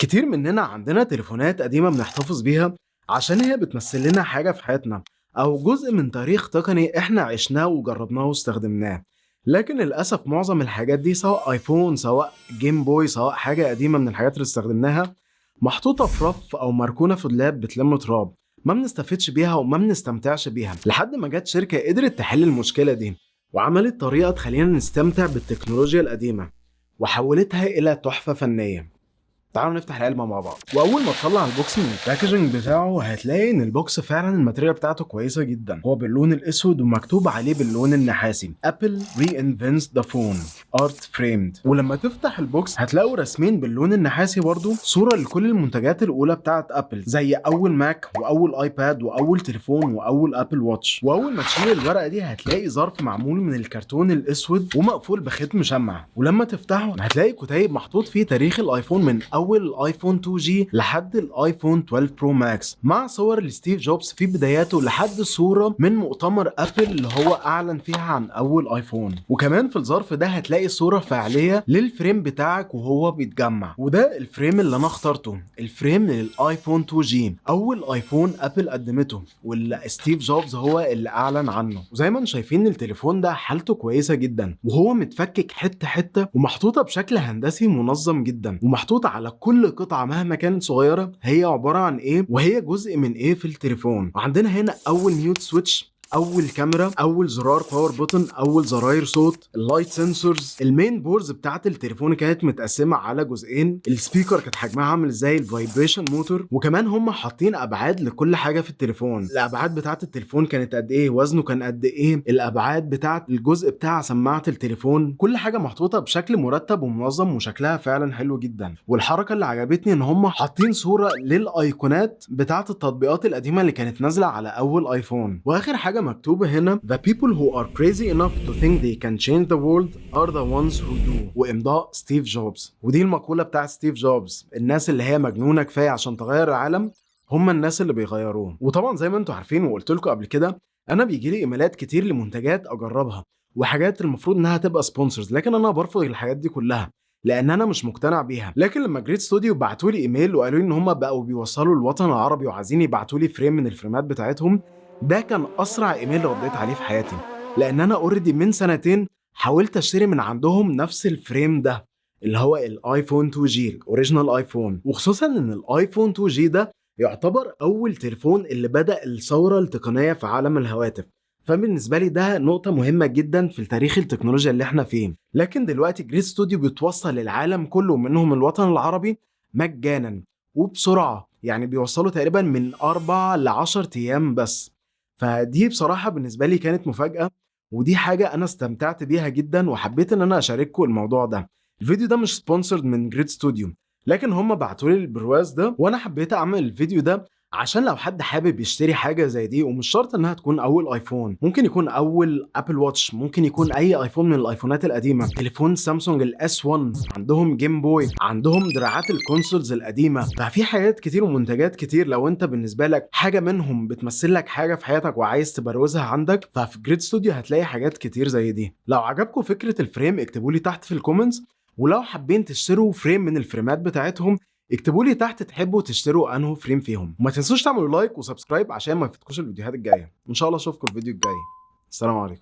كتير مننا عندنا تليفونات قديمة بنحتفظ بيها عشان هي بتمثل لنا حاجة في حياتنا أو جزء من تاريخ تقني إحنا عشناه وجربناه واستخدمناه. لكن للأسف معظم الحاجات دي سواء آيفون سواء جيم بوي سواء حاجة قديمة من الحاجات اللي استخدمناها محطوطة في رف أو مركونة في دولاب بتلم تراب، ما بنستفدش بيها وما بنستمتعش بيها لحد ما جت شركة قدرت تحل المشكلة دي وعملت طريقة تخلينا نستمتع بالتكنولوجيا القديمة وحولتها إلى تحفة فنية. تعالوا نفتح العلبة مع بعض، واول ما تطلع البوكس من الباكجينج بتاعه هتلاقي ان البوكس فعلا الماتيريال بتاعته كويسه جدا، هو باللون الاسود ومكتوب عليه باللون النحاسي ابل reinvents the phone art framed. ولما تفتح البوكس هتلاقوا رسمين باللون النحاسي برضو صوره لكل المنتجات الاولى بتاعت ابل زي اول ماك واول ايباد واول تليفون واول ابل واتش. واول ما تشيل الورقه دي هتلاقي ظرف معمول من الكرتون الاسود ومقفول بختم مشمع، ولما تفتحه هتلاقي كتيب محطوط فيه تاريخ الايفون من اول الايفون 2 جي لحد الايفون 12 برو ماكس، مع صور لستيف جوبز في بداياته لحد صوره من مؤتمر ابل اللي هو اعلن فيها عن اول ايفون. وكمان في الظرف ده هتلاقي صوره فعليه للفريم بتاعك وهو بيتجمع، وده الفريم اللي انا اخترته، الفريم للايفون 2 جي اول ايفون ابل قدمته واللي ستيف جوبز هو اللي اعلن عنه. وزي ما انتم شايفين التليفون ده حالته كويسه جدا وهو متفكك حته حته ومحطوطه بشكل هندسي منظم جدا، ومحطوطه على كل قطعه مهما كانت صغيره هي عباره عن ايه وهي جزء من ايه في التليفون. وعندنا هنا اول ميوت سويتش، اول كاميرا، اول زرار باور بوتن، اول زراير صوت، اللايت سنسورز، المين بورز بتاعت التليفون كانت متقسمه على جزئين، السبيكر كانت حجمها عامل ازاي، الفايبريشن موتور، وكمان هم حاطين ابعاد لكل حاجه في التليفون، الابعاد بتاعت التليفون كانت قد ايه، وزنه كان قد ايه، الابعاد بتاعت الجزء بتاع سماعه التليفون، كل حاجه محطوطه بشكل مرتب ومنظم وشكلها فعلا حلو جدا. والحركه اللي عجبتني ان هم حاطين صوره للايقونات بتاعت التطبيقات القديمه اللي كانت نازله على اول ايفون. واخر حاجه مكتوبة هنا The people who are crazy enough to think they can change the world are the ones who do، وإمضاء ستيف جوبز. ودي المقولة بتاعت ستيف جوبز، الناس اللي هي مجنونة كفاية عشان تغير العالم هم الناس اللي بيغيروه. وطبعا زي ما انتوا عارفين وقلت لكم قبل كده انا بيجي لي ايميلات كتير لمنتجات اجربها وحاجات المفروض انها تبقى سبونسرز، لكن انا برفض الحاجات دي كلها لان انا مش مقتنع بيها. لكن لما جريت ستوديو بعتوا لي ايميل وقالوا لي ان هم بقوا بيوصلوا الوطن العربي وعايزين يبعتوا لي فريم من الفريمات بتاعتهم، ده كان اسرع ايميل رديت عليه في حياتي، لان انا اوريدي من سنتين حاولت اشتري من عندهم نفس الفريم ده اللي هو الايفون 2 جي الاوريجينال ايفون، وخصوصا ان الايفون 2 جي ده يعتبر اول تليفون اللي بدأ الثورة التقنية في عالم الهواتف، فبالنسبة لي ده نقطة مهمة جدا في تاريخ التكنولوجيا اللي احنا فيه. لكن دلوقتي جريت ستوديو بتوصل للعالم كله منهم الوطن العربي مجانا وبسرعة، يعني بيوصلوا تقريبا من 4 ل 10 ايام بس. فدي بصراحة بالنسبة لي كانت مفاجأة، ودي حاجة أنا استمتعت بيها جدا وحبيت إن أنا أشارككم الموضوع ده. الفيديو ده مش سبونسرد من جريت ستوديو، لكن هم بعتولي البرواز ده وأنا حبيت أعمل الفيديو ده عشان لو حد حابب يشتري حاجة زي دي، ومش شرط إنها تكون أول آيفون، ممكن يكون أول أبل واتش، ممكن يكون أي آيفون من الآيفونات القديمة، تليفون سامسونج الاس 1، عندهم جيم بوي، عندهم دراعات الكونسولز القديمة. ففي حاجات كتير ومنتجات كتير لو أنت بالنسبة لك حاجة منهم بتمثل لك حاجة في حياتك وعايز تبروزها عندك، ففي جريت ستوديو هتلاقي حاجات كتير زي دي. لو عجبكم فكرة الفريم اكتبوا لي تحت في الكومنتس، ولو حابين تشتروا فريم من الفريمات بتاعتهم اكتبوا لي تحت تحبوا تشتروا انه فريم فيهم. وما تنسوش تعملوا لايك وسبسكرايب عشان ما يفوتكوش الفيديوهات الجايه. ان شاء الله اشوفكم الفيديو الجاي. السلام عليكم.